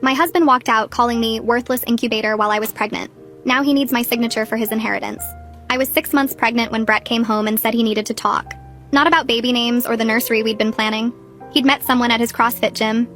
My husband walked out calling me worthless incubator while I was pregnant. Now he needs my signature for his inheritance. I was 6 months pregnant when Brett came home and said he needed to talk. Not about baby names or the nursery we'd been planning. He'd met someone at his CrossFit gym.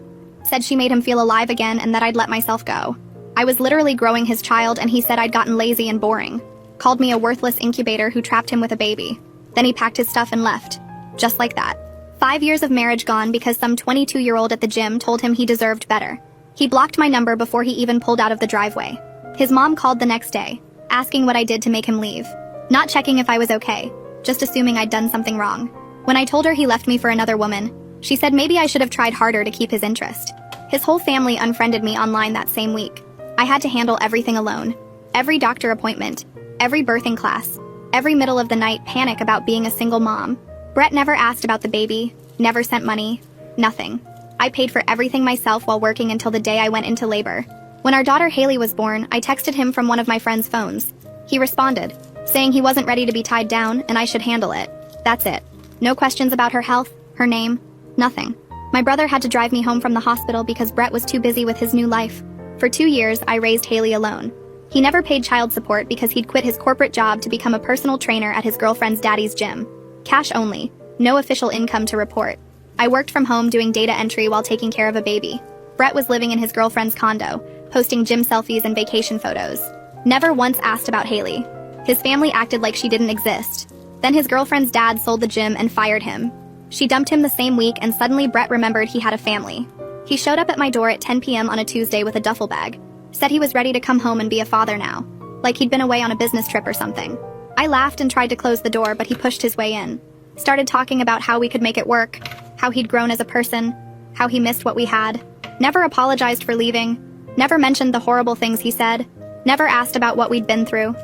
Said she made him feel alive again and that I'd let myself go. I was literally growing his child and he said I'd gotten lazy and boring. Called me a worthless incubator who trapped him with a baby. Then he packed his stuff and left. Just like that. 5 years of marriage gone because some 22-year-old at the gym told him he deserved better. He blocked my number before he even pulled out of the driveway. His mom called the next day, asking what I did to make him leave. Not checking if I was okay, just assuming I'd done something wrong. When I told her he left me for another woman, she said maybe I should have tried harder to keep his interest. His whole family unfriended me online that same week. I had to handle everything alone. Every doctor appointment, every birthing class, every middle of the night panic about being a single mom. Brett never asked about the baby, never sent money, nothing. I paid for everything myself while working until the day I went into labor. When our daughter Haley was born, I texted him from one of my friend's phones. He responded, saying he wasn't ready to be tied down and I should handle it. That's it. No questions about her health, her name, nothing. My brother had to drive me home from the hospital because Brett was too busy with his new life. For 2 years, I raised Haley alone. He never paid child support because he'd quit his corporate job to become a personal trainer at his girlfriend's daddy's gym. Cash only, no official income to report. I worked from home doing data entry while taking care of a baby. Brett was living in his girlfriend's condo, posting gym selfies and vacation photos. Never once asked about Haley. His family acted like she didn't exist. Then his girlfriend's dad sold the gym and fired him. She dumped him the same week and suddenly Brett remembered he had a family. He showed up at my door at 10 p.m. on a Tuesday with a duffel bag. Said he was ready to come home and be a father now. Like he'd been away on a business trip or something. I laughed and tried to close the door, but he pushed his way in. Started talking about how we could make it work, how he'd grown as a person, how he missed what we had. Never apologized for leaving. Never mentioned the horrible things he said. Never asked about what we'd been through.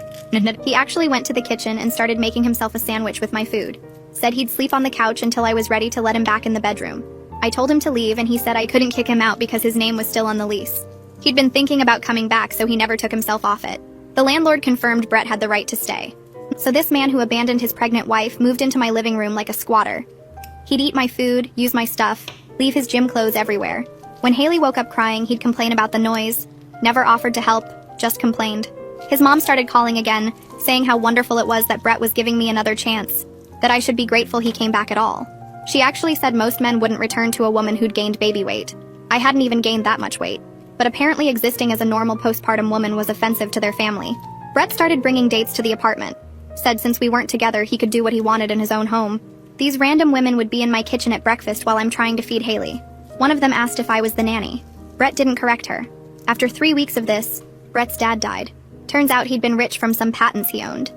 He actually went to the kitchen and started making himself a sandwich with my food. Said he'd sleep on the couch until I was ready to let him back in the bedroom. I told him to leave and he said I couldn't kick him out because his name was still on the lease. He'd been thinking about coming back, so he never took himself off it. The landlord confirmed Brett had the right to stay. So this man who abandoned his pregnant wife moved into my living room like a squatter. He'd eat my food, use my stuff, leave his gym clothes everywhere. When Haley woke up crying, he'd complain about the noise. Never offered to help, just complained. His mom started calling again, saying how wonderful it was that Brett was giving me another chance, that I should be grateful he came back at all. She actually said most men wouldn't return to a woman who'd gained baby weight. I hadn't even gained that much weight. But apparently existing as a normal postpartum woman was offensive to their family. Brett started bringing dates to the apartment. Said since we weren't together, he could do what he wanted in his own home. These random women would be in my kitchen at breakfast while I'm trying to feed Haley. One of them asked if I was the nanny. Brett didn't correct her. After 3 weeks of this, Brett's dad died. Turns out he'd been rich from some patents he owned.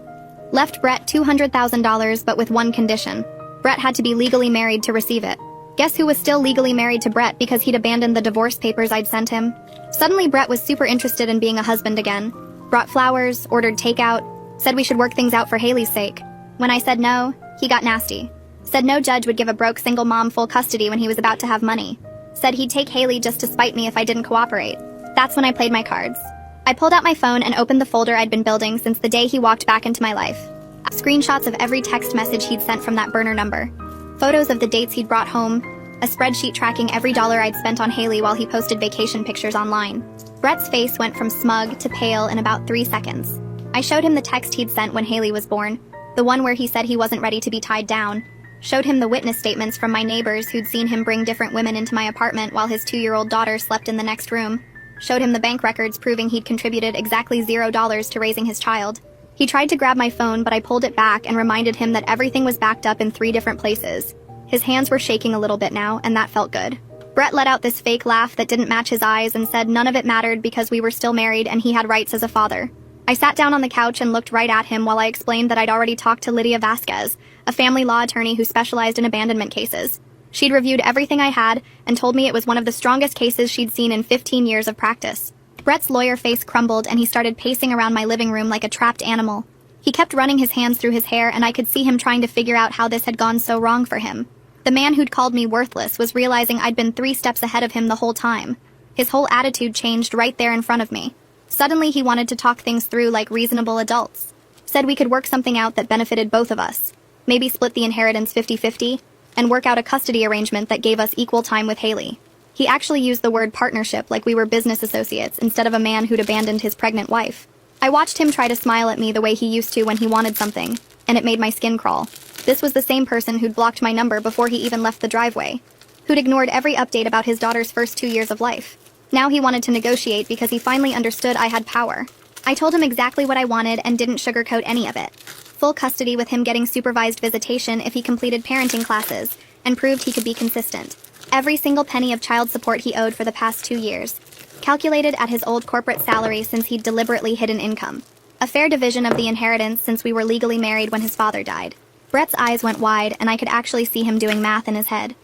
Left Brett $200,000, but with one condition. Brett had to be legally married to receive it. Guess who was still legally married to Brett because he'd abandoned the divorce papers I'd sent him? Suddenly Brett was super interested in being a husband again. Brought flowers, ordered takeout, said we should work things out for Haley's sake. When I said no, he got nasty. Said no judge would give a broke single mom full custody when he was about to have money. Said he'd take Haley just to spite me if I didn't cooperate. That's when I played my cards. I pulled out my phone and opened the folder I'd been building since the day he walked back into my life. Screenshots of every text message he'd sent from that burner number. Photos of the dates he'd brought home. A spreadsheet tracking every dollar I'd spent on Haley while he posted vacation pictures online. Brett's face went from smug to pale in about 3 seconds. I showed him the text he'd sent when Haley was born, the one where he said he wasn't ready to be tied down. Showed him the witness statements from my neighbors who'd seen him bring different women into my apartment while his 2-year-old daughter slept in the next room. Showed him the bank records proving he'd contributed exactly $0 to raising his child. He tried to grab my phone, but I pulled it back and reminded him that everything was backed up in 3 different places. His hands were shaking a little bit now, and that felt good. Brett let out this fake laugh that didn't match his eyes and said none of it mattered because we were still married and he had rights as a father. I sat down on the couch and looked right at him while I explained that I'd already talked to Lydia Vasquez, a family law attorney who specialized in abandonment cases. She'd reviewed everything I had and told me it was one of the strongest cases she'd seen in 15 years of practice. Brett's lawyer face crumbled and he started pacing around my living room like a trapped animal. He kept running his hands through his hair and I could see him trying to figure out how this had gone so wrong for him. The man who'd called me worthless was realizing I'd been 3 steps ahead of him the whole time. His whole attitude changed right there in front of me. Suddenly he wanted to talk things through like reasonable adults. Said we could work something out that benefited both of us. Maybe split the inheritance 50-50, and work out a custody arrangement that gave us equal time with Haley. He actually used the word partnership like we were business associates instead of a man who'd abandoned his pregnant wife. I watched him try to smile at me the way he used to when he wanted something, and it made my skin crawl. This was the same person who'd blocked my number before he even left the driveway, who'd ignored every update about his daughter's first 2 years of life. Now he wanted to negotiate because he finally understood I had power. I told him exactly what I wanted and didn't sugarcoat any of it. Full custody with him getting supervised visitation if he completed parenting classes, and proved he could be consistent. Every single penny of child support he owed for the past 2 years, calculated at his old corporate salary since he'd deliberately hidden income. A fair division of the inheritance since we were legally married when his father died. Brett's eyes went wide, and I could actually see him doing math in his head.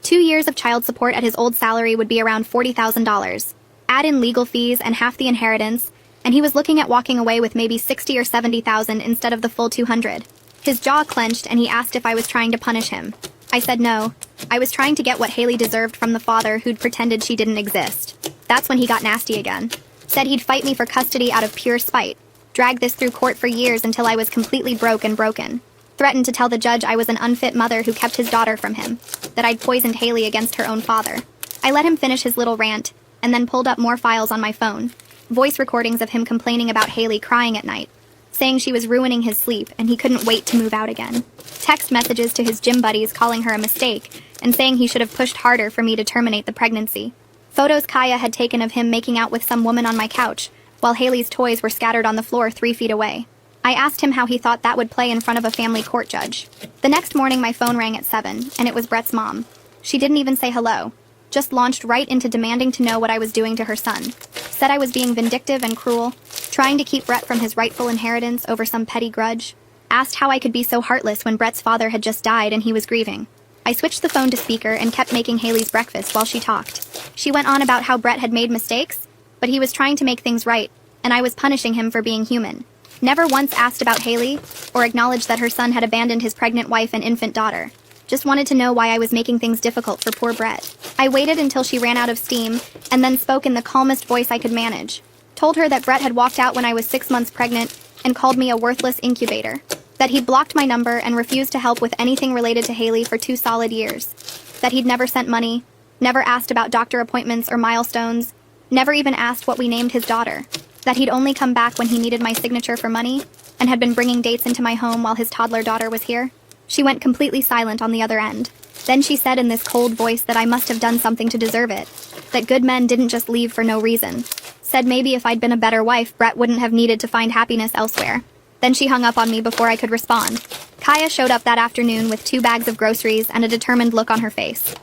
2 years of child support at his old salary would be around $40,000. Add in legal fees and half the inheritance, and he was looking at walking away with maybe $60,000 or $70,000 instead of the full $200,000. His jaw clenched, and he asked if I was trying to punish him. I said no. I was trying to get what Haley deserved from the father who'd pretended she didn't exist. That's when he got nasty again. Said he'd fight me for custody out of pure spite. Dragged this through court for years until I was completely broke and broken. Threatened to tell the judge I was an unfit mother who kept his daughter from him. That I'd poisoned Haley against her own father. I let him finish his little rant, and then pulled up more files on my phone. Voice recordings of him complaining about Haley crying at night. Saying she was ruining his sleep and he couldn't wait to move out again. Text messages to his gym buddies calling her a mistake and saying he should have pushed harder for me to terminate the pregnancy. Photos Kaya had taken of him making out with some woman on my couch, while Haley's toys were scattered on the floor 3 feet away. I asked him how he thought that would play in front of a family court judge. The next morning my phone rang at 7, and it was Brett's mom. She didn't even say hello. Just launched right into demanding to know what I was doing to her son. Said I was being vindictive and cruel, trying to keep Brett from his rightful inheritance over some petty grudge. Asked how I could be so heartless when Brett's father had just died and he was grieving. I switched the phone to speaker and kept making Haley's breakfast while she talked. She went on about how Brett had made mistakes, but he was trying to make things right, and I was punishing him for being human. Never once asked about Haley, or acknowledged that her son had abandoned his pregnant wife and infant daughter. Just wanted to know why I was making things difficult for poor Brett. I waited until she ran out of steam, and then spoke in the calmest voice I could manage. Told her that Brett had walked out when I was 6 months pregnant, and called me a worthless incubator. That he'd blocked my number and refused to help with anything related to Haley for 2 solid years. That he'd never sent money, never asked about doctor appointments or milestones, never even asked what we named his daughter. That he'd only come back when he needed my signature for money, and had been bringing dates into my home while his toddler daughter was here. She went completely silent on the other end. Then she said in this cold voice that I must have done something to deserve it. That good men didn't just leave for no reason. Said maybe if I'd been a better wife, Brett wouldn't have needed to find happiness elsewhere. Then she hung up on me before I could respond. Kaya showed up that afternoon with 2 bags of groceries and a determined look on her face.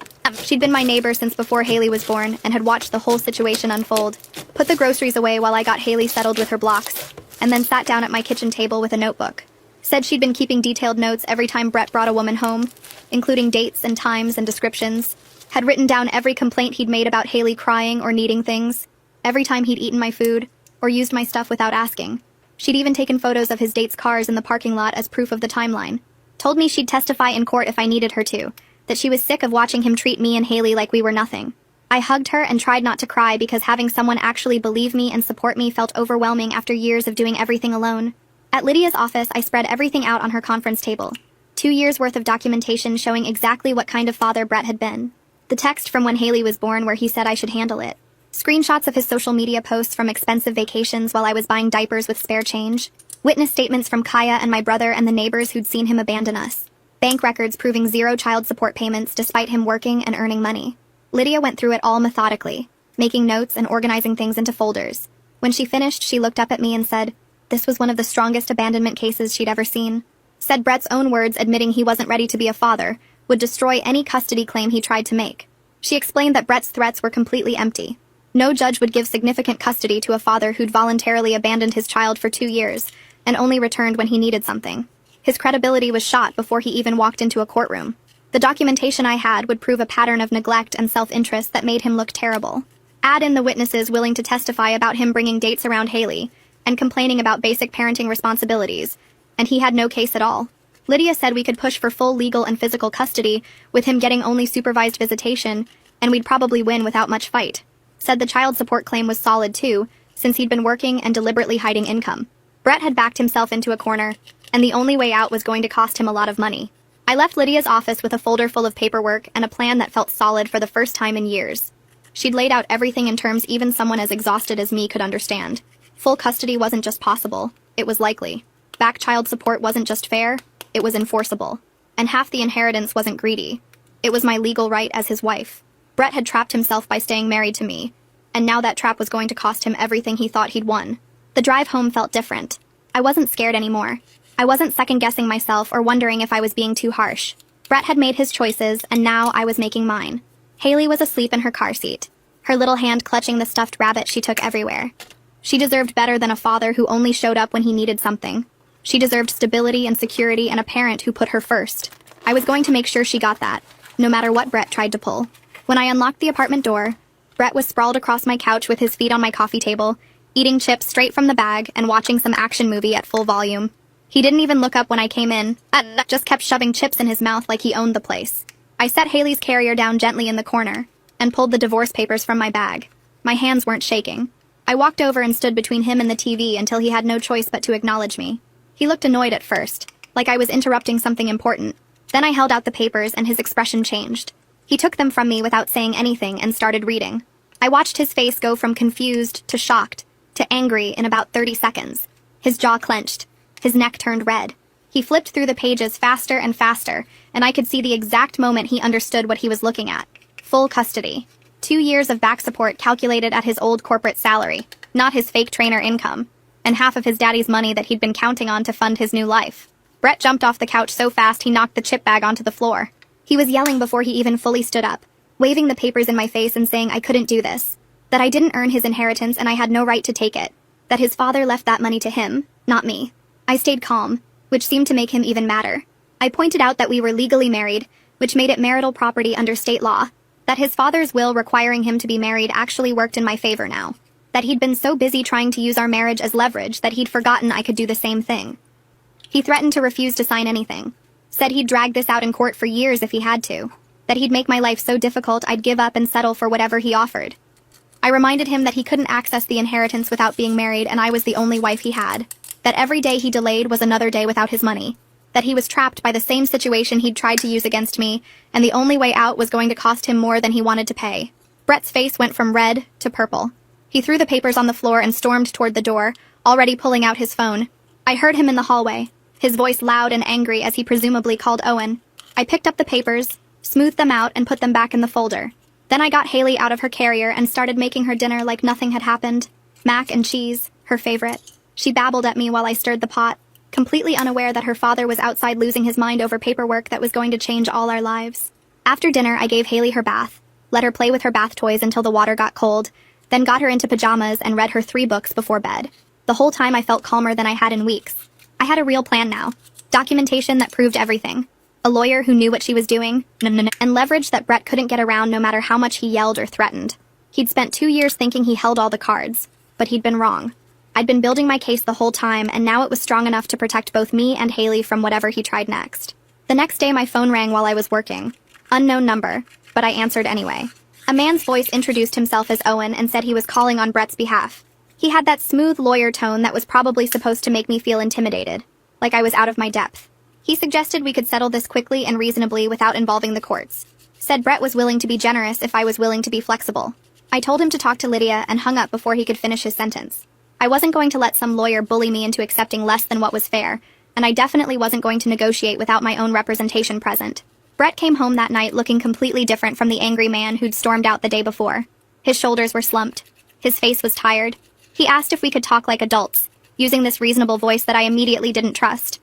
She'd been my neighbor since before Haley was born and had watched the whole situation unfold. Put the groceries away while I got Haley settled with her blocks, and then sat down at my kitchen table with a notebook. Said she'd been keeping detailed notes every time Brett brought a woman home, including dates and times and descriptions. Had written down every complaint he'd made about Haley crying or needing things. Every time he'd eaten my food, or used my stuff without asking. She'd even taken photos of his date's cars in the parking lot as proof of the timeline. Told me she'd testify in court if I needed her to. That she was sick of watching him treat me and Haley like we were nothing. I hugged her and tried not to cry because having someone actually believe me and support me felt overwhelming after years of doing everything alone. At Lydia's office, I spread everything out on her conference table. 2 years' worth of documentation showing exactly what kind of father Brett had been. The text from when Haley was born where he said I should handle it. Screenshots of his social media posts from expensive vacations while I was buying diapers with spare change. Witness statements from Kaya and my brother and the neighbors who'd seen him abandon us. Bank records proving 0 child support payments despite him working and earning money. Lydia went through it all methodically, making notes and organizing things into folders. When she finished, she looked up at me and said, this was one of the strongest abandonment cases she'd ever seen. Said Brett's own words admitting he wasn't ready to be a father would destroy any custody claim he tried to make. She explained that Brett's threats were completely empty. No judge would give significant custody to a father who'd voluntarily abandoned his child for 2 years and only returned when he needed something. His credibility was shot before he even walked into a courtroom. The documentation I had would prove a pattern of neglect and self-interest that made him look terrible. Add in the witnesses willing to testify about him bringing dates around Haley and complaining about basic parenting responsibilities, and he had no case at all. Lydia said we could push for full legal and physical custody with him getting only supervised visitation, and we'd probably win without much fight. Said the child support claim was solid too, since he'd been working and deliberately hiding income. Brett had backed himself into a corner, and the only way out was going to cost him a lot of money. I left Lydia's office with a folder full of paperwork and a plan that felt solid for the first time in years. She'd laid out everything in terms even someone as exhausted as me could understand. Full custody wasn't just possible, it was likely. Back child support wasn't just fair, it was enforceable. And half the inheritance wasn't greedy. It was my legal right as his wife. Brett had trapped himself by staying married to me, and now that trap was going to cost him everything he thought he'd won. The drive home felt different. I wasn't scared anymore. I wasn't second-guessing myself or wondering if I was being too harsh. Brett had made his choices, and now I was making mine. Haley was asleep in her car seat, her little hand clutching the stuffed rabbit she took everywhere. She deserved better than a father who only showed up when he needed something. She deserved stability and security and a parent who put her first. I was going to make sure she got that, no matter what Brett tried to pull. When I unlocked the apartment door, Brett was sprawled across my couch with his feet on my coffee table, eating chips straight from the bag and watching some action movie at full volume. He didn't even look up when I came in, and just kept shoving chips in his mouth like he owned the place. I set Haley's carrier down gently in the corner and pulled the divorce papers from my bag. My hands weren't shaking. I walked over and stood between him and the TV until he had no choice but to acknowledge me. He looked annoyed at first, like I was interrupting something important. Then I held out the papers and his expression changed. He took them from me without saying anything and started reading. I watched his face go from confused to shocked to angry in about 30 seconds. His jaw clenched. His neck turned red. He flipped through the pages faster and faster, and I could see the exact moment he understood what he was looking at. Full custody. 2 years of back support calculated at his old corporate salary, not his fake trainer income, and half of his daddy's money that he'd been counting on to fund his new life. Brett jumped off the couch so fast he knocked the chip bag onto the floor. He was yelling before he even fully stood up, waving the papers in my face and saying I couldn't do this, that I didn't earn his inheritance and I had no right to take it, that his father left that money to him, not me. I stayed calm, which seemed to make him even madder. I pointed out that we were legally married, which made it marital property under state law, that his father's will requiring him to be married actually worked in my favor now, that he'd been so busy trying to use our marriage as leverage that he'd forgotten I could do the same thing. He threatened to refuse to sign anything, said he'd drag this out in court for years if he had to, that he'd make my life so difficult I'd give up and settle for whatever he offered. I reminded him that he couldn't access the inheritance without being married and I was the only wife he had, that every day he delayed was another day without his money, that he was trapped by the same situation he'd tried to use against me, and the only way out was going to cost him more than he wanted to pay. Brett's face went from red to purple. He threw the papers on the floor and stormed toward the door, already pulling out his phone. I heard him in the hallway, his voice loud and angry as he presumably called Owen. I picked up the papers, smoothed them out, and put them back in the folder. Then I got Haley out of her carrier and started making her dinner like nothing had happened. Mac and cheese, her favorite. She babbled at me while I stirred the pot, completely unaware that her father was outside losing his mind over paperwork that was going to change all our lives. After dinner, I gave Haley her bath, let her play with her bath toys until the water got cold, then got her into pajamas and read her 3 books before bed. The whole time I felt calmer than I had in weeks. I had a real plan now. Documentation that proved everything. A lawyer who knew what she was doing, and leverage that Brett couldn't get around no matter how much he yelled or threatened. He'd spent 2 years thinking he held all the cards, but he'd been wrong. I'd been building my case the whole time, and now it was strong enough to protect both me and Haley from whatever he tried next. The next day my phone rang while I was working. Unknown number, but I answered anyway. A man's voice introduced himself as Owen and said he was calling on Brett's behalf. He had that smooth lawyer tone that was probably supposed to make me feel intimidated, like I was out of my depth. He suggested we could settle this quickly and reasonably without involving the courts. Said Brett was willing to be generous if I was willing to be flexible. I told him to talk to Lydia and hung up before he could finish his sentence. I wasn't going to let some lawyer bully me into accepting less than what was fair, and I definitely wasn't going to negotiate without my own representation present. Brett came home that night looking completely different from the angry man who'd stormed out the day before. His shoulders were slumped. His face was tired. He asked if we could talk like adults, using this reasonable voice that I immediately didn't trust.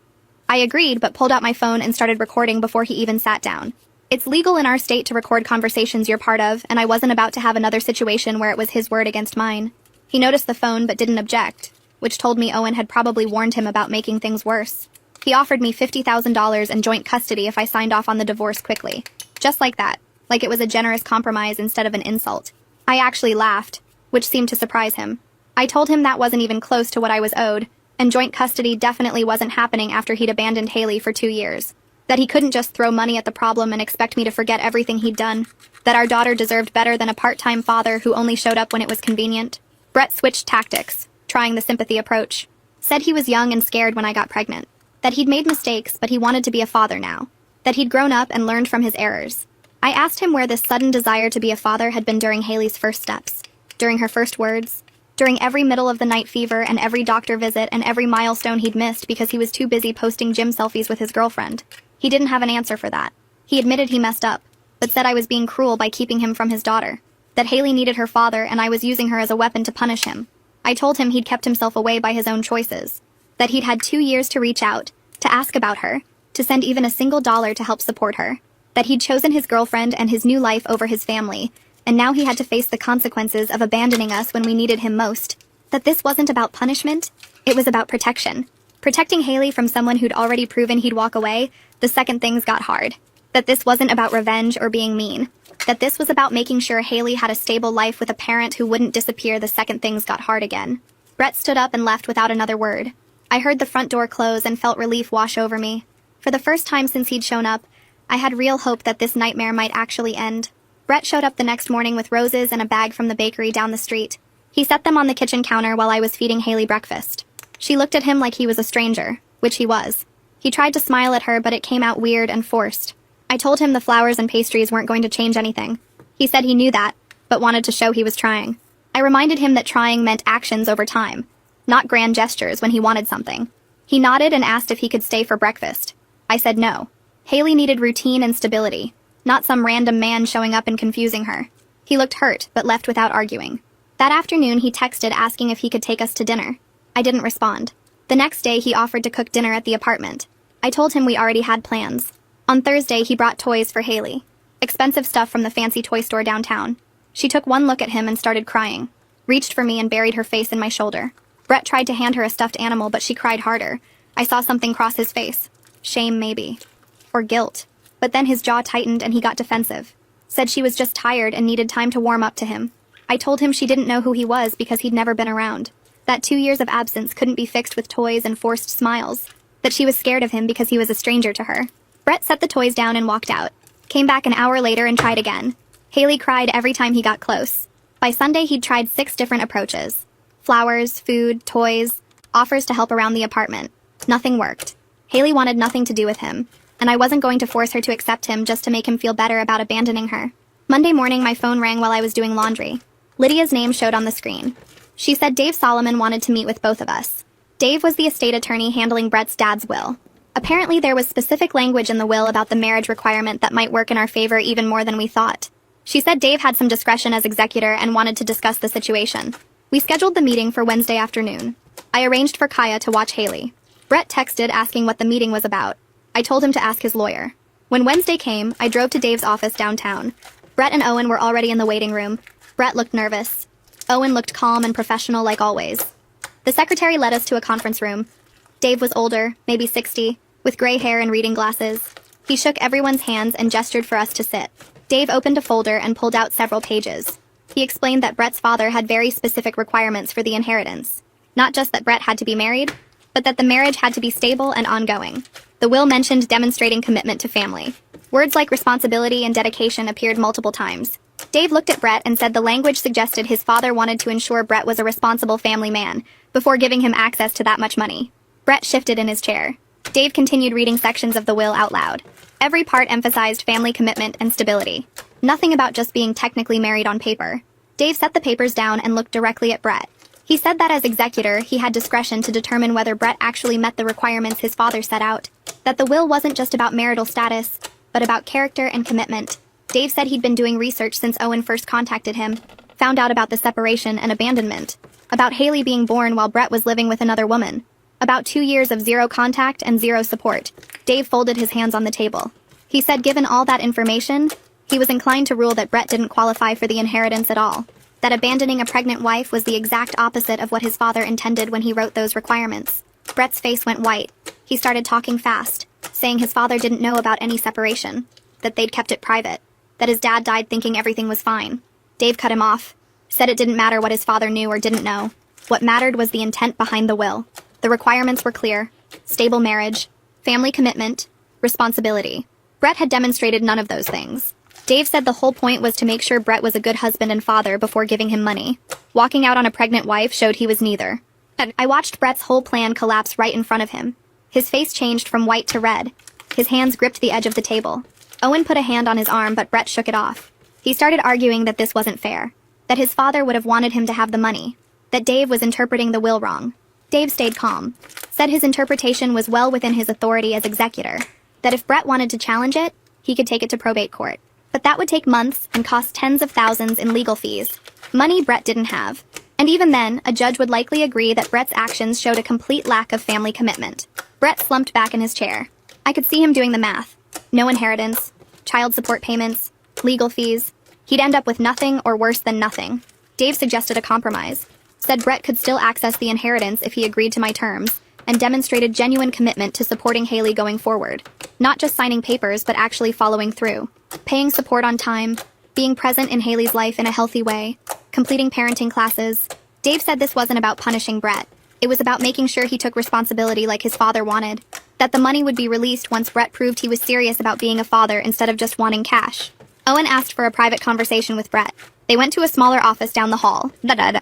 I agreed, but pulled out my phone and started recording before he even sat down. It's legal in our state to record conversations you're part of, and I wasn't about to have another situation where it was his word against mine. He noticed the phone but didn't object, which told me Owen had probably warned him about making things worse. He offered me $50,000 and joint custody if I signed off on the divorce quickly. Just like that, like it was a generous compromise instead of an insult. I actually laughed, which seemed to surprise him. I told him that wasn't even close to what I was owed, and joint custody definitely wasn't happening after he'd abandoned Haley for 2 years. That he couldn't just throw money at the problem and expect me to forget everything he'd done. That our daughter deserved better than a part-time father who only showed up when it was convenient. Brett switched tactics, trying the sympathy approach. Said he was young and scared when I got pregnant. That he'd made mistakes, but he wanted to be a father now. That he'd grown up and learned from his errors. I asked him where this sudden desire to be a father had been during Haley's first steps, during her first words, during every middle of the night fever and every doctor visit and every milestone he'd missed because he was too busy posting gym selfies with his girlfriend. He didn't have an answer for that. He admitted he messed up, but said I was being cruel by keeping him from his daughter, that Haley needed her father and I was using her as a weapon to punish him. I told him he'd kept himself away by his own choices, that he'd had 2 years to reach out, to ask about her, to send even a single dollar to help support her, that he'd chosen his girlfriend and his new life over his family, and now he had to face the consequences of abandoning us when we needed him most, that this wasn't about punishment, it was about protection. Protecting Haley from someone who'd already proven he'd walk away the second things got hard. That this wasn't about revenge or being mean. That this was about making sure Haley had a stable life with a parent who wouldn't disappear the second things got hard again. Brett stood up and left without another word. I heard the front door close and felt relief wash over me. For the first time since he'd shown up, I had real hope that this nightmare might actually end. Brett showed up the next morning with roses and a bag from the bakery down the street. He set them on the kitchen counter while I was feeding Haley breakfast. She looked at him like he was a stranger, which he was. He tried to smile at her, but it came out weird and forced. I told him the flowers and pastries weren't going to change anything. He said he knew that, but wanted to show he was trying. I reminded him that trying meant actions over time, not grand gestures when he wanted something. He nodded and asked if he could stay for breakfast. I said no. Haley needed routine and stability, not some random man showing up and confusing her. He looked hurt, but left without arguing. That afternoon, he texted asking if he could take us to dinner. I didn't respond. The next day, he offered to cook dinner at the apartment. I told him we already had plans. On Thursday, he brought toys for Haley. Expensive stuff from the fancy toy store downtown. She took one look at him and started crying. Reached for me and buried her face in my shoulder. Brett tried to hand her a stuffed animal, but she cried harder. I saw something cross his face. Shame, maybe. Or guilt. But then his jaw tightened and he got defensive. Said she was just tired and needed time to warm up to him. I told him she didn't know who he was because he'd never been around. That 2 years of absence couldn't be fixed with toys and forced smiles. That she was scared of him because he was a stranger to her. Brett set the toys down and walked out. Came back an hour later and tried again. Haley cried every time he got close. By Sunday, he'd tried 6 different approaches. Flowers, food, toys, offers to help around the apartment. Nothing worked. Haley wanted nothing to do with him, and I wasn't going to force her to accept him just to make him feel better about abandoning her. Monday morning, my phone rang while I was doing laundry. Lydia's name showed on the screen. She said Dave Solomon wanted to meet with both of us. Dave was the estate attorney handling Brett's dad's will. Apparently, there was specific language in the will about the marriage requirement that might work in our favor even more than we thought. She said Dave had some discretion as executor and wanted to discuss the situation. We scheduled the meeting for Wednesday afternoon. I arranged for Kaya to watch Haley. Brett texted asking what the meeting was about. I told him to ask his lawyer. When Wednesday came, I drove to Dave's office downtown. Brett and Owen were already in the waiting room. Brett looked nervous. Owen looked calm and professional like always. The secretary led us to a conference room. Dave was older, maybe 60, with gray hair and reading glasses. He shook everyone's hands and gestured for us to sit. Dave opened a folder and pulled out several pages. He explained that Brett's father had very specific requirements for the inheritance. Not just that Brett had to be married, but that the marriage had to be stable and ongoing. The will mentioned demonstrating commitment to family. Words like responsibility and dedication appeared multiple times. Dave looked at Brett and said the language suggested his father wanted to ensure Brett was a responsible family man before giving him access to that much money. Brett shifted in his chair. Dave continued reading sections of the will out loud. Every part emphasized family commitment and stability. Nothing about just being technically married on paper. Dave set the papers down and looked directly at Brett. He said that as executor, he had discretion to determine whether Brett actually met the requirements his father set out. That the will wasn't just about marital status, but about character and commitment. Dave said he'd been doing research since Owen first contacted him, found out about the separation and abandonment, about Haley being born while Brett was living with another woman, about 2 years of zero contact and zero support. Dave folded his hands on the table. He said given all that information, he was inclined to rule that Brett didn't qualify for the inheritance at all. That abandoning a pregnant wife was the exact opposite of what his father intended when he wrote those requirements. Brett's face went white. He started talking fast, saying his father didn't know about any separation, that they'd kept it private, that his dad died thinking everything was fine. Dave cut him off, said it didn't matter what his father knew or didn't know. What mattered was the intent behind the will. The requirements were clear: stable marriage, family commitment, responsibility. Brett had demonstrated none of those things. Dave said the whole point was to make sure Brett was a good husband and father before giving him money. Walking out on a pregnant wife showed he was neither. I watched Brett's whole plan collapse right in front of him. His face changed from white to red. His hands gripped the edge of the table. Owen put a hand on his arm, but Brett shook it off. He started arguing that this wasn't fair, that his father would have wanted him to have the money, that Dave was interpreting the will wrong. Dave stayed calm, said his interpretation was well within his authority as executor, that if Brett wanted to challenge it, he could take it to probate court. But that would take months and cost tens of thousands in legal fees. Money Brett didn't have. And even then, a judge would likely agree that Brett's actions showed a complete lack of family commitment. Brett slumped back in his chair. I could see him doing the math. No inheritance, child support payments, legal fees. He'd end up with nothing or worse than nothing. Dave suggested a compromise, said Brett could still access the inheritance if he agreed to my terms, and demonstrated genuine commitment to supporting Haley going forward. Not just signing papers, but actually following through. Paying support on time, being present in Haley's life in a healthy way, completing parenting classes. Dave said this wasn't about punishing Brett. It was about making sure he took responsibility like his father wanted. That the money would be released once Brett proved he was serious about being a father instead of just wanting cash. Owen asked for a private conversation with Brett. They went to a smaller office down the hall.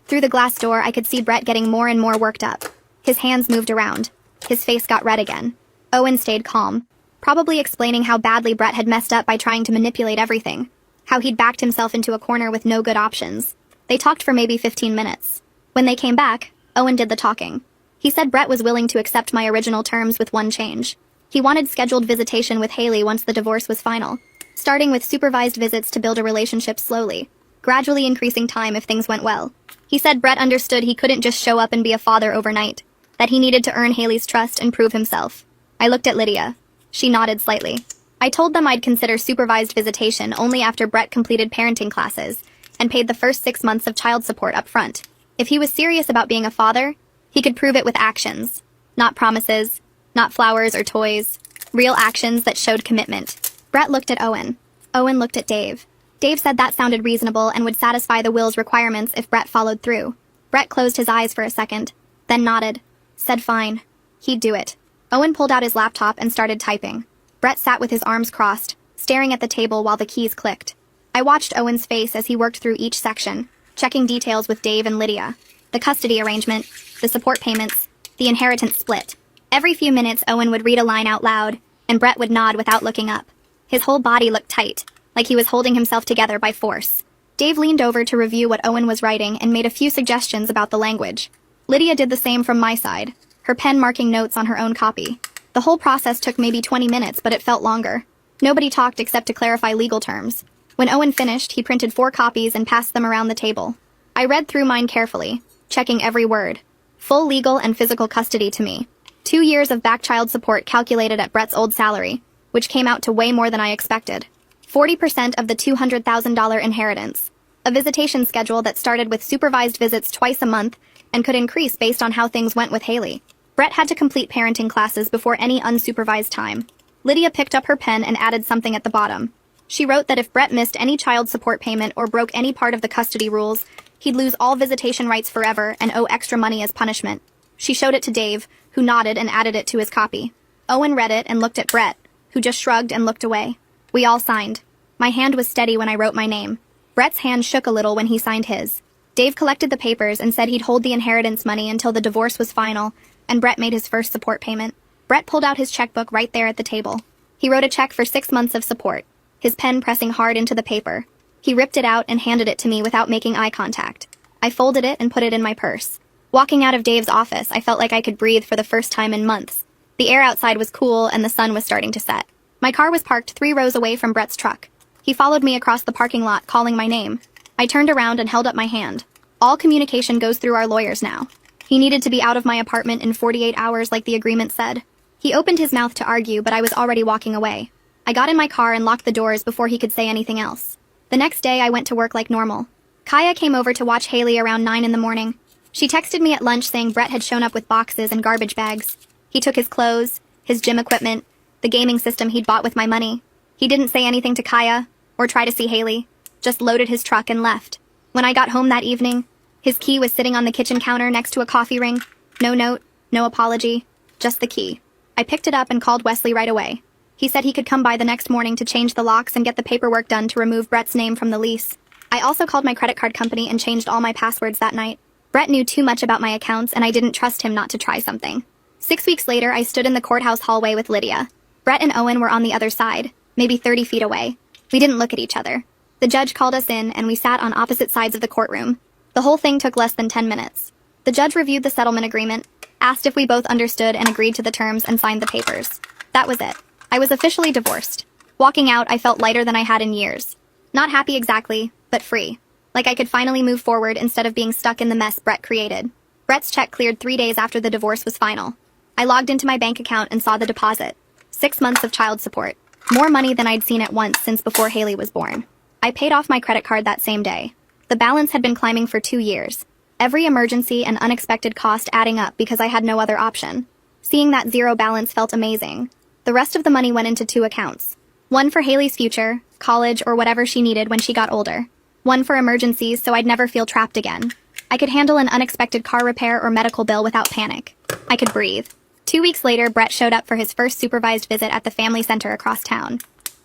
Through the glass door, I could see Brett getting more and more worked up. His hands moved around. His face got red again. Owen stayed calm, probably explaining how badly Brett had messed up by trying to manipulate everything. How he'd backed himself into a corner with no good options. They talked for maybe 15 minutes. When they came back, Owen did the talking. He said Brett was willing to accept my original terms with one change. He wanted scheduled visitation with Haley once the divorce was final, starting with supervised visits to build a relationship slowly, gradually increasing time if things went well. He said Brett understood he couldn't just show up and be a father overnight, that he needed to earn Haley's trust and prove himself. I looked at Lydia. She nodded slightly. I told them I'd consider supervised visitation only after Brett completed parenting classes and paid the first 6 months of child support up front. If he was serious about being a father, he could prove it with actions. Not promises, not flowers or toys. Real actions that showed commitment. Brett looked at Owen. Owen looked at Dave. Dave said that sounded reasonable and would satisfy the will's requirements if Brett followed through. Brett closed his eyes for a second, then nodded. Said fine. He'd do it. Owen pulled out his laptop and started typing. Brett sat with his arms crossed, staring at the table while the keys clicked. I watched Owen's face as he worked through each section, checking details with Dave and Lydia. The custody arrangement, the support payments, the inheritance split. Every few minutes, Owen would read a line out loud, and Brett would nod without looking up. His whole body looked tight, like he was holding himself together by force. Dave leaned over to review what Owen was writing and made a few suggestions about the language. Lydia did the same from my side, her pen marking notes on her own copy. The whole process took maybe 20 minutes, but it felt longer. Nobody talked except to clarify legal terms. When Owen finished, he printed 4 copies and passed them around the table. I read through mine carefully, checking every word. Full legal and physical custody to me. 2 years of back child support calculated at Brett's old salary, which came out to way more than I expected. 40% of the $200,000 inheritance. A visitation schedule that started with supervised visits twice a month and could increase based on how things went with Haley. Brett had to complete parenting classes before any unsupervised time. Lydia picked up her pen and added something at the bottom. She wrote that if Brett missed any child support payment or broke any part of the custody rules, he'd lose all visitation rights forever and owe extra money as punishment. She showed it to Dave, who nodded and added it to his copy. Owen read it and looked at Brett, who just shrugged and looked away. We all signed. My hand was steady when I wrote my name. Brett's hand shook a little when he signed his. Dave collected the papers and said he'd hold the inheritance money until the divorce was final, and Brett made his first support payment. Brett pulled out his checkbook right there at the table. He wrote a check for 6 months of support, his pen pressing hard into the paper. He ripped it out and handed it to me without making eye contact. I folded it and put it in my purse. Walking out of Dave's office, I felt like I could breathe for the first time in months. The air outside was cool and the sun was starting to set. My car was parked 3 rows away from Brett's truck. He followed me across the parking lot, calling my name. I turned around and held up my hand. All communication goes through our lawyers now. He needed to be out of my apartment in 48 hours like the agreement said. He opened his mouth to argue, but I was already walking away. I got in my car and locked the doors before he could say anything else. The next day, I went to work like normal. Kaya came over to watch Haley around 9 in the morning. She texted me at lunch saying Brett had shown up with boxes and garbage bags. He took his clothes, his gym equipment, the gaming system he'd bought with my money. He didn't say anything to Kaya, or try to see Haley, just loaded his truck and left. When I got home that evening, his key was sitting on the kitchen counter next to a coffee ring. No note, no apology, just the key. I picked it up and called Wesley right away. He said he could come by the next morning to change the locks and get the paperwork done to remove Brett's name from the lease. I also called my credit card company and changed all my passwords that night. Brett knew too much about my accounts and I didn't trust him not to try something. 6 weeks later, I stood in the courthouse hallway with Lydia. Brett and Owen were on the other side. maybe 30 feet away. We didn't look at each other. The judge called us in, and we sat on opposite sides of the courtroom. The whole thing took less than 10 minutes. The judge reviewed the settlement agreement, asked if we both understood and agreed to the terms, and signed the papers. That was it. I was officially divorced. Walking out, I felt lighter than I had in years. Not happy exactly, but free. Like I could finally move forward instead of being stuck in the mess Brett created. Brett's check cleared 3 days after the divorce was final. I logged into my bank account and saw the deposit. 6 months of child support. More money than I'd seen at once since before Haley was born. I paid off my credit card that same day. The balance had been climbing for 2 years. Every emergency and unexpected cost adding up because I had no other option. Seeing that zero balance felt amazing. The rest of the money went into 2 accounts. One for Haley's future, college, or whatever she needed when she got older. One for emergencies so I'd never feel trapped again. I could handle an unexpected car repair or medical bill without panic. I could breathe. 2 weeks later, Brett showed up for his first supervised visit at the family center across town.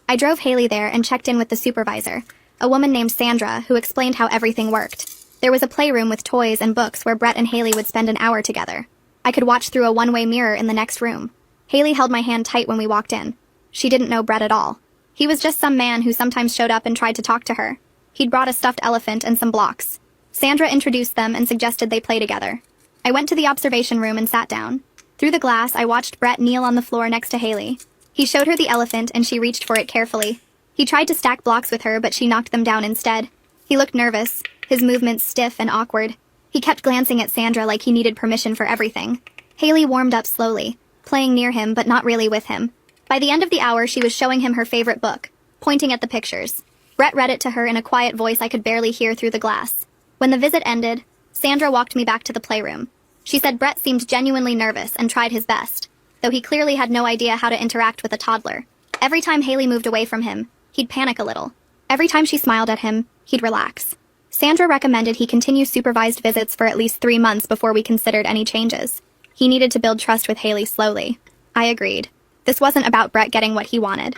I drove Haley there and checked in with the supervisor, a woman named Sandra, who explained how everything worked. There was a playroom with toys and books where Brett and Haley would spend an hour together. I could watch through a one-way mirror in the next room. Haley held my hand tight when we walked in. She didn't know Brett at all. He was just some man who sometimes showed up and tried to talk to her. He'd brought a stuffed elephant and some blocks. Sandra introduced them and suggested they play together. I went to the observation room and sat down. Through the glass, I watched Brett kneel on the floor next to Haley. He showed her the elephant and she reached for it carefully. He tried to stack blocks with her, but she knocked them down instead. He looked nervous, his movements stiff and awkward. He kept glancing at Sandra like he needed permission for everything. Haley warmed up slowly, playing near him but not really with him. By the end of the hour, she was showing him her favorite book, pointing at the pictures. Brett read it to her in a quiet voice I could barely hear through the glass. When the visit ended, Sandra walked me back to the playroom. She said Brett seemed genuinely nervous and tried his best, though he clearly had no idea how to interact with a toddler. Every time Haley moved away from him, he'd panic a little. Every time she smiled at him, he'd relax. Sandra recommended he continue supervised visits for at least 3 months before we considered any changes. He needed to build trust with Haley slowly. I agreed. This wasn't about Brett getting what he wanted.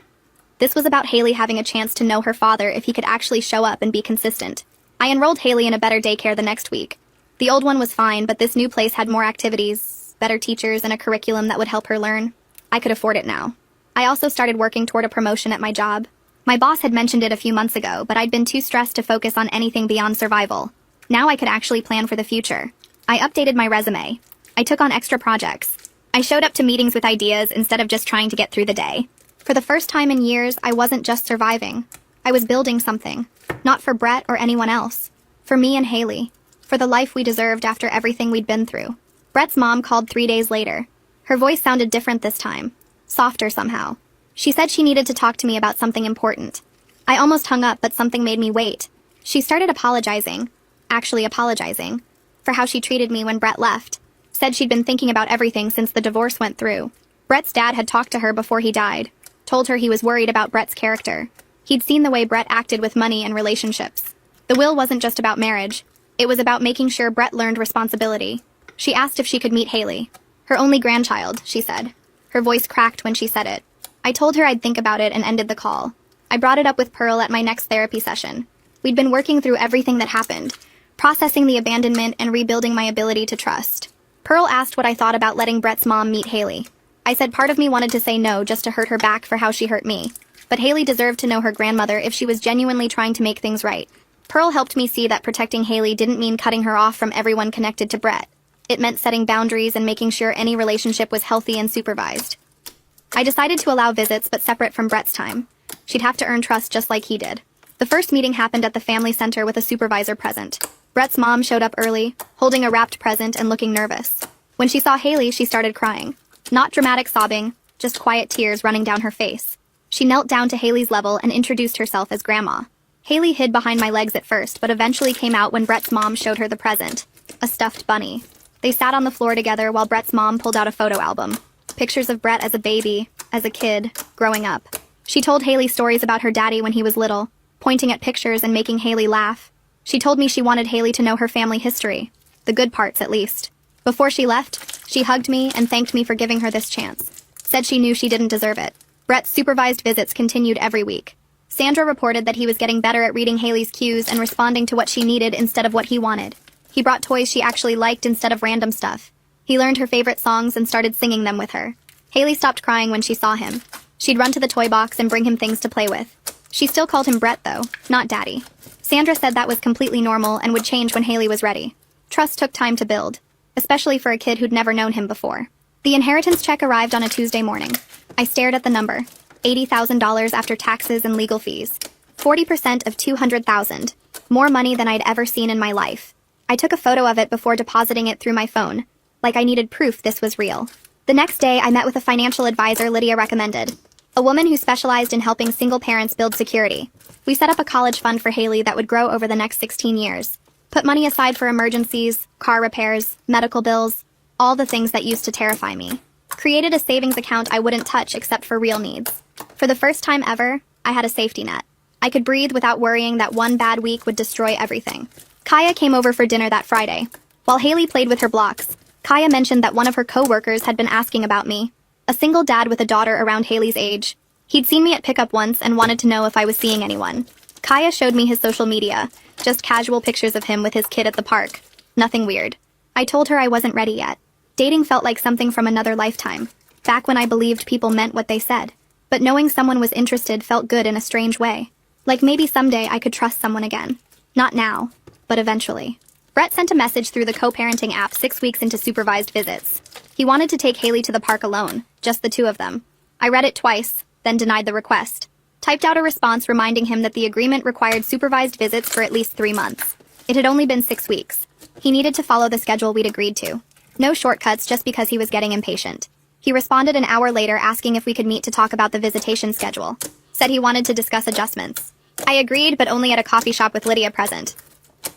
This was about Haley having a chance to know her father if he could actually show up and be consistent. I enrolled Haley in a better daycare the next week. The old one was fine, but this new place had more activities, better teachers, and a curriculum that would help her learn. I could afford it now. I also started working toward a promotion at my job. My boss had mentioned it a few months ago, but I'd been too stressed to focus on anything beyond survival. Now I could actually plan for the future. I updated my resume. I took on extra projects. I showed up to meetings with ideas instead of just trying to get through the day. For the first time in years, I wasn't just surviving. I was building something. Not for Brett or anyone else. For me and Haley. For the life we deserved after everything we'd been through. Brett's mom called 3 days later. Her voice sounded different this time. Softer somehow. She said she needed to talk to me about something important. I almost hung up, but something made me wait. She started apologizing. Actually apologizing. For how she treated me when Brett left. Said she'd been thinking about everything since the divorce went through. Brett's dad had talked to her before he died. Told her he was worried about Brett's character. He'd seen the way Brett acted with money and relationships. The will wasn't just about marriage. It was about making sure Brett learned responsibility. She asked if she could meet Haley. Her only grandchild, she said. Her voice cracked when she said it. I told her I'd think about it and ended the call. I brought it up with Pearl at my next therapy session. We'd been working through everything that happened, processing the abandonment and rebuilding my ability to trust. Pearl asked what I thought about letting Brett's mom meet Haley. I said part of me wanted to say no just to hurt her back for how she hurt me. But Haley deserved to know her grandmother if she was genuinely trying to make things right. Pearl helped me see that protecting Haley didn't mean cutting her off from everyone connected to Brett. It meant setting boundaries and making sure any relationship was healthy and supervised. I decided to allow visits, but separate from Brett's time. She'd have to earn trust just like he did. The first meeting happened at the family center with a supervisor present. Brett's mom showed up early, holding a wrapped present and looking nervous. When she saw Haley, she started crying. Not dramatic sobbing, just quiet tears running down her face. She knelt down to Haley's level and introduced herself as Grandma. Haley hid behind my legs at first, but eventually came out when Brett's mom showed her the present. A stuffed bunny. They sat on the floor together while Brett's mom pulled out a photo album. Pictures of Brett as a baby, as a kid, growing up. She told Haley stories about her daddy when he was little, pointing at pictures and making Haley laugh. She told me she wanted Haley to know her family history. The good parts, at least. Before she left, she hugged me and thanked me for giving her this chance. Said she knew she didn't deserve it. Brett's supervised visits continued every week. Sandra reported that he was getting better at reading Haley's cues and responding to what she needed instead of what he wanted. He brought toys she actually liked instead of random stuff. He learned her favorite songs and started singing them with her. Haley stopped crying when she saw him. She'd run to the toy box and bring him things to play with. She still called him Brett, though, not Daddy. Sandra said that was completely normal and would change when Haley was ready. Trust took time to build, especially for a kid who'd never known him before. The inheritance check arrived on a Tuesday morning. I stared at the number. $80,000 after taxes and legal fees. 40% of $200,000. More money than I'd ever seen in my life. I took a photo of it before depositing it through my phone, like I needed proof this was real. The next day, I met with a financial advisor Lydia recommended. A woman who specialized in helping single parents build security. We set up a college fund for Haley that would grow over the next 16 years. Put money aside for emergencies, car repairs, medical bills, all the things that used to terrify me. Created a savings account I wouldn't touch except for real needs. For the first time ever, I had a safety net. I could breathe without worrying that one bad week would destroy everything. Kaya came over for dinner that Friday. While Haley played with her blocks, Kaya mentioned that one of her co-workers had been asking about me. A single dad with a daughter around Haley's age. He'd seen me at pickup once and wanted to know if I was seeing anyone. Kaya showed me his social media, just casual pictures of him with his kid at the park. Nothing weird. I told her I wasn't ready yet. Dating felt like something from another lifetime, back when I believed people meant what they said. But knowing someone was interested felt good in a strange way. Like maybe someday I could trust someone again. Not now, but eventually. Brett sent a message through the co-parenting app 6 weeks into supervised visits. He wanted to take Haley to the park alone, just the two of them. I read it twice, then denied the request. Typed out a response reminding him that the agreement required supervised visits for at least 3 months. It had only been 6 weeks. He needed to follow the schedule we'd agreed to. No shortcuts just because he was getting impatient. He responded an hour later asking if we could meet to talk about the visitation schedule. Said he wanted to discuss adjustments. I agreed, but only at a coffee shop with Lydia present.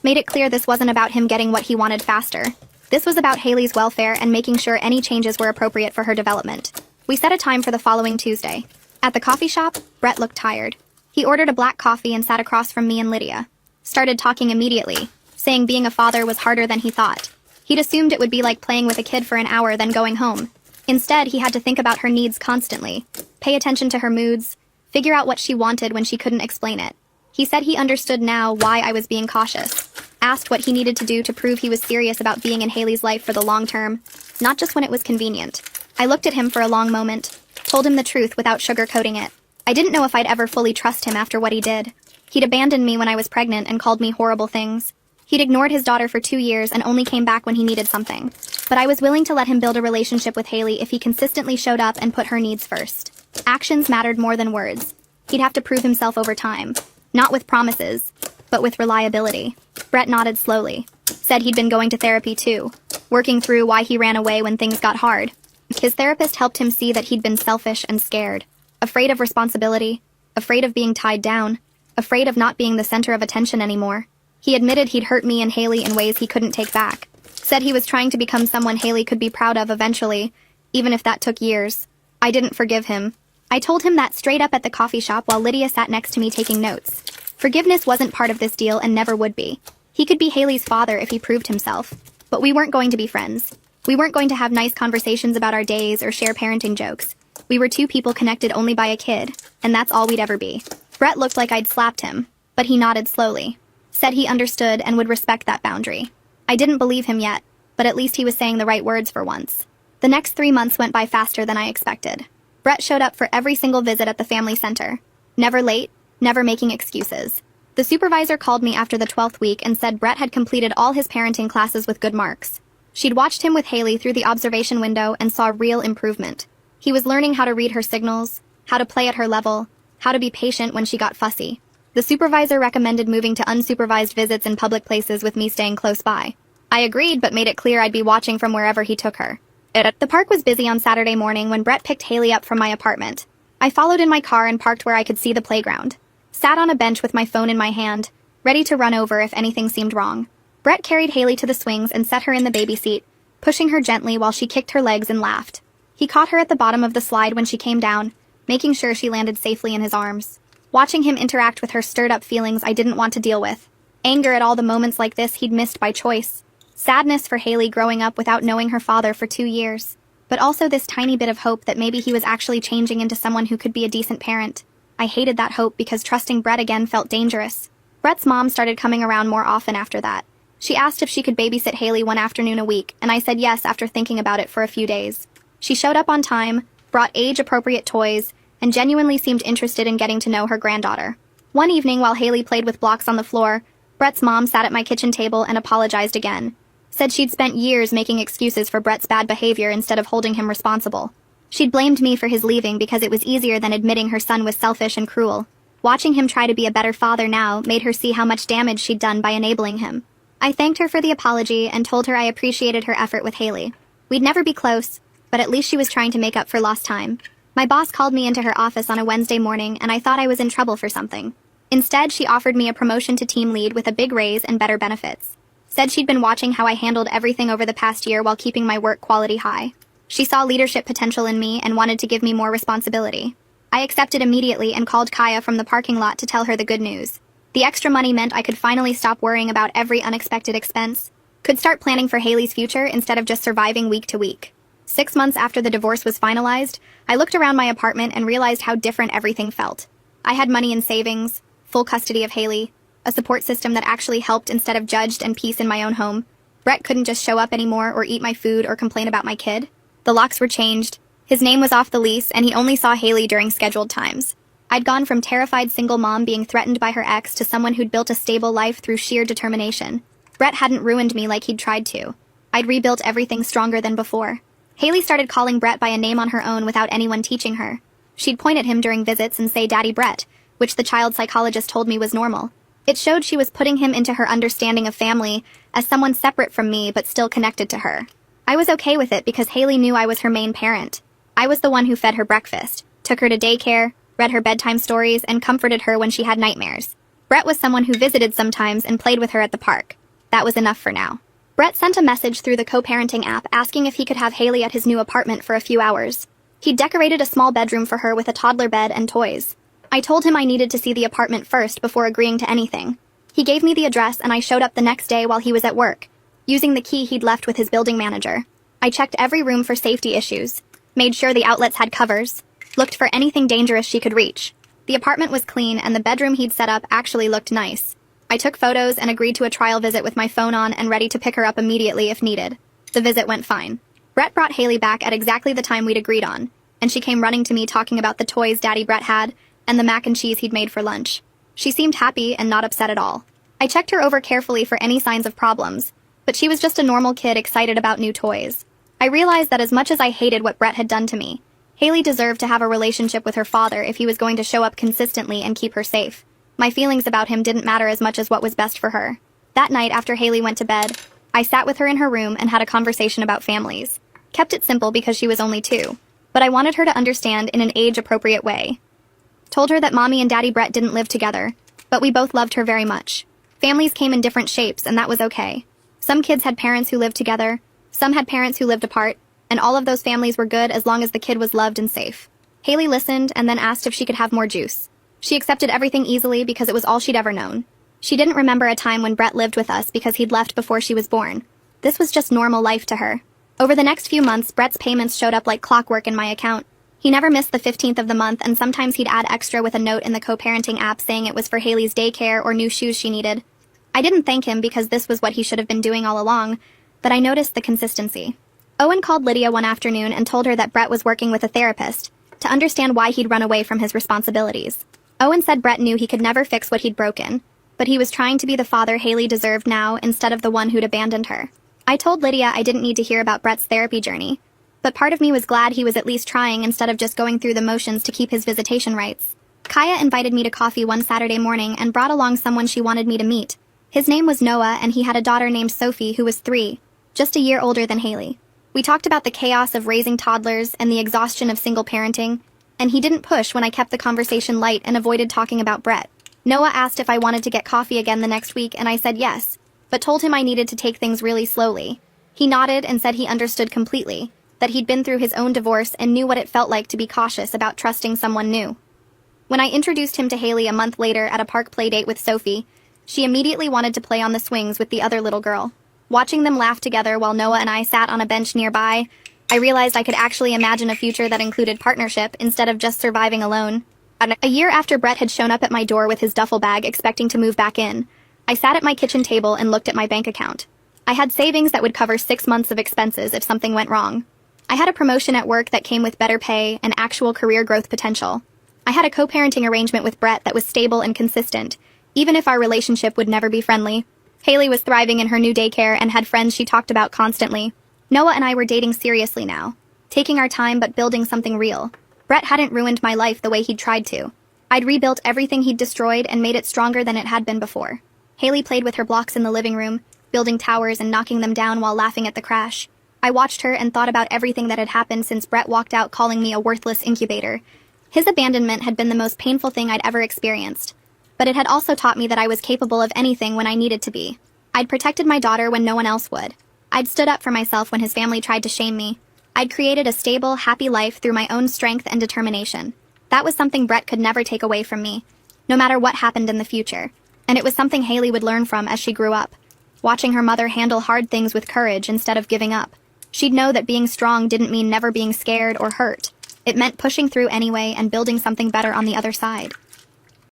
Made it clear this wasn't about him getting what he wanted faster. This was about Haley's welfare and making sure any changes were appropriate for her development. We set a time for the following Tuesday. At the coffee shop, Brett looked tired. He ordered a black coffee and sat across from me and Lydia. Started talking immediately, saying being a father was harder than he thought. He'd assumed it would be like playing with a kid for an hour then going home. Instead, he had to think about her needs constantly, pay attention to her moods, figure out what she wanted when she couldn't explain it. He said he understood now why I was being cautious. Asked what he needed to do to prove he was serious about being in Haley's life for the long term, not just when it was convenient. I looked at him for a long moment, told him the truth without sugarcoating it. I didn't know if I'd ever fully trust him after what he did. He'd abandoned me when I was pregnant and called me horrible things. He'd ignored his daughter for 2 years and only came back when he needed something. But I was willing to let him build a relationship with Haley if he consistently showed up and put her needs first. Actions mattered more than words. He'd have to prove himself over time. Not with promises, but with reliability. Brett nodded slowly. Said he'd been going to therapy too, working through why he ran away when things got hard. His therapist helped him see that he'd been selfish and scared. Afraid of responsibility, afraid of being tied down, afraid of not being the center of attention anymore. He admitted he'd hurt me and Haley in ways he couldn't take back. Said he was trying to become someone Haley could be proud of eventually, even if that took years. I didn't forgive him. I told him that straight up at the coffee shop while Lydia sat next to me taking notes. Forgiveness wasn't part of this deal and never would be. He could be Haley's father if he proved himself. But we weren't going to be friends. We weren't going to have nice conversations about our days or share parenting jokes. We were two people connected only by a kid, and that's all we'd ever be. Brett looked like I'd slapped him, but he nodded slowly. Said he understood and would respect that boundary. I didn't believe him yet, but at least he was saying the right words for once. The next 3 months went by faster than I expected. Brett showed up for every single visit at the family center. Never late, never making excuses. The supervisor called me after the 12th week and said Brett had completed all his parenting classes with good marks. She'd watched him with Haley through the observation window and saw real improvement. He was learning how to read her signals, how to play at her level, how to be patient when she got fussy. The supervisor recommended moving to unsupervised visits in public places with me staying close by. I agreed, but made it clear I'd be watching from wherever he took her. The park was busy on Saturday morning when Brett picked Haley up from my apartment. I followed in my car and parked where I could see the playground. Sat on a bench with my phone in my hand, ready to run over if anything seemed wrong. Brett carried Haley to the swings and set her in the baby seat, pushing her gently while she kicked her legs and laughed. He caught her at the bottom of the slide when she came down, making sure she landed safely in his arms. Watching him interact with her stirred up feelings I didn't want to deal with. Anger at all the moments like this he'd missed by choice. Sadness for Haley growing up without knowing her father for 2 years. But also this tiny bit of hope that maybe he was actually changing into someone who could be a decent parent. I hated that hope because trusting Brett again felt dangerous. Brett's mom started coming around more often after that. She asked if she could babysit Haley one afternoon a week, and I said yes after thinking about it for a few days. She showed up on time, brought age-appropriate toys, and genuinely seemed interested in getting to know her granddaughter. One evening while Haley played with blocks on the floor, Brett's mom sat at my kitchen table and apologized again. Said she'd spent years making excuses for Brett's bad behavior instead of holding him responsible. She'd blamed me for his leaving because it was easier than admitting her son was selfish and cruel. Watching him try to be a better father now made her see how much damage she'd done by enabling him. I thanked her for the apology and told her I appreciated her effort with Haley. We'd never be close, but at least she was trying to make up for lost time. My boss called me into her office on a Wednesday morning and I thought I was in trouble for something. Instead, she offered me a promotion to team lead with a big raise and better benefits. Said she'd been watching how I handled everything over the past year while keeping my work quality high. She saw leadership potential in me and wanted to give me more responsibility. I accepted immediately and called Kaya from the parking lot to tell her the good news. The extra money meant I could finally stop worrying about every unexpected expense. Could start planning for Haley's future instead of just surviving week to week. 6 months after the divorce was finalized, I looked around my apartment and realized how different everything felt. I had money in savings, full custody of Haley, a support system that actually helped instead of judged, and peace in my own home. Brett couldn't just show up anymore or eat my food or complain about my kid. The locks were changed. His name was off the lease and he only saw Haley during scheduled times. I'd gone from terrified single mom being threatened by her ex to someone who'd built a stable life through sheer determination. Brett hadn't ruined me like he'd tried to. I'd rebuilt everything stronger than before. Haley started calling Brett by a name on her own without anyone teaching her. She'd point at him during visits and say Daddy Brett, which the child psychologist told me was normal. It showed she was putting him into her understanding of family as someone separate from me but still connected to her. I was okay with it because Haley knew I was her main parent. I was the one who fed her breakfast, took her to daycare, read her bedtime stories, and comforted her when she had nightmares. Brett was someone who visited sometimes and played with her at the park. That was enough for now. Brett sent a message through the co-parenting app asking if he could have Haley at his new apartment for a few hours. He'd decorated a small bedroom for her with a toddler bed and toys. I told him I needed to see the apartment first before agreeing to anything. He gave me the address and I showed up the next day while he was at work, using the key he'd left with his building manager. I checked every room for safety issues, made sure the outlets had covers, looked for anything dangerous she could reach. The apartment was clean and the bedroom he'd set up actually looked nice. I took photos and agreed to a trial visit with my phone on and ready to pick her up immediately if needed. The visit went fine. Brett brought Haley back at exactly the time we'd agreed on, and she came running to me talking about the toys Daddy Brett had and the mac and cheese he'd made for lunch. She seemed happy and not upset at all. I checked her over carefully for any signs of problems, but she was just a normal kid excited about new toys. I realized that as much as I hated what Brett had done to me, Haley deserved to have a relationship with her father if he was going to show up consistently and keep her safe. My feelings about him didn't matter as much as what was best for her. That night after Haley went to bed, I sat with her in her room and had a conversation about families. Kept it simple because she was only 2, but I wanted her to understand in an age-appropriate way. Told her that Mommy and Daddy Brett didn't live together, but we both loved her very much. Families came in different shapes and that was okay. Some kids had parents who lived together, some had parents who lived apart, and all of those families were good as long as the kid was loved and safe. Haley listened and then asked if she could have more juice. She accepted everything easily because it was all she'd ever known. She didn't remember a time when Brett lived with us because he'd left before she was born. This was just normal life to her. Over the next few months, Brett's payments showed up like clockwork in my account. He never missed the 15th of the month, and sometimes he'd add extra with a note in the co-parenting app saying it was for Haley's daycare or new shoes she needed. I didn't thank him because this was what he should have been doing all along, but I noticed the consistency. Owen called Lydia one afternoon and told her that Brett was working with a therapist to understand why he'd run away from his responsibilities. Owen said Brett knew he could never fix what he'd broken, but he was trying to be the father Haley deserved now instead of the one who'd abandoned her. I told Lydia I didn't need to hear about Brett's therapy journey, but part of me was glad he was at least trying instead of just going through the motions to keep his visitation rights. Kaya invited me to coffee one Saturday morning and brought along someone she wanted me to meet. His name was Noah and he had a daughter named Sophie who was 3, just a year older than Haley. We talked about the chaos of raising toddlers and the exhaustion of single parenting, and he didn't push when I kept the conversation light and avoided talking about Brett. Noah asked if I wanted to get coffee again the next week and I said yes, but told him I needed to take things really slowly. He nodded and said he understood completely, that he'd been through his own divorce and knew what it felt like to be cautious about trusting someone new. When I introduced him to Haley a month later at a park playdate with Sophie, she immediately wanted to play on the swings with the other little girl. Watching them laugh together while Noah and I sat on a bench nearby, I realized I could actually imagine a future that included partnership instead of just surviving alone. A year after Brett had shown up at my door with his duffel bag expecting to move back in, I sat at my kitchen table and looked at my bank account. I had savings that would cover 6 months of expenses if something went wrong. I had a promotion at work that came with better pay and actual career growth potential. I had a co-parenting arrangement with Brett that was stable and consistent, even if our relationship would never be friendly. Haley was thriving in her new daycare and had friends she talked about constantly. Noah and I were dating seriously now, taking our time but building something real. Brett hadn't ruined my life the way he'd tried to. I'd rebuilt everything he'd destroyed and made it stronger than it had been before. Haley played with her blocks in the living room, building towers and knocking them down while laughing at the crash. I watched her and thought about everything that had happened since Brett walked out calling me a worthless incubator. His abandonment had been the most painful thing I'd ever experienced, but it had also taught me that I was capable of anything when I needed to be. I'd protected my daughter when no one else would. I'd stood up for myself when his family tried to shame me. I'd created a stable, happy life through my own strength and determination. That was something Brett could never take away from me, no matter what happened in the future. And it was something Haley would learn from as she grew up, watching her mother handle hard things with courage instead of giving up. She'd know that being strong didn't mean never being scared or hurt. It meant pushing through anyway and building something better on the other side.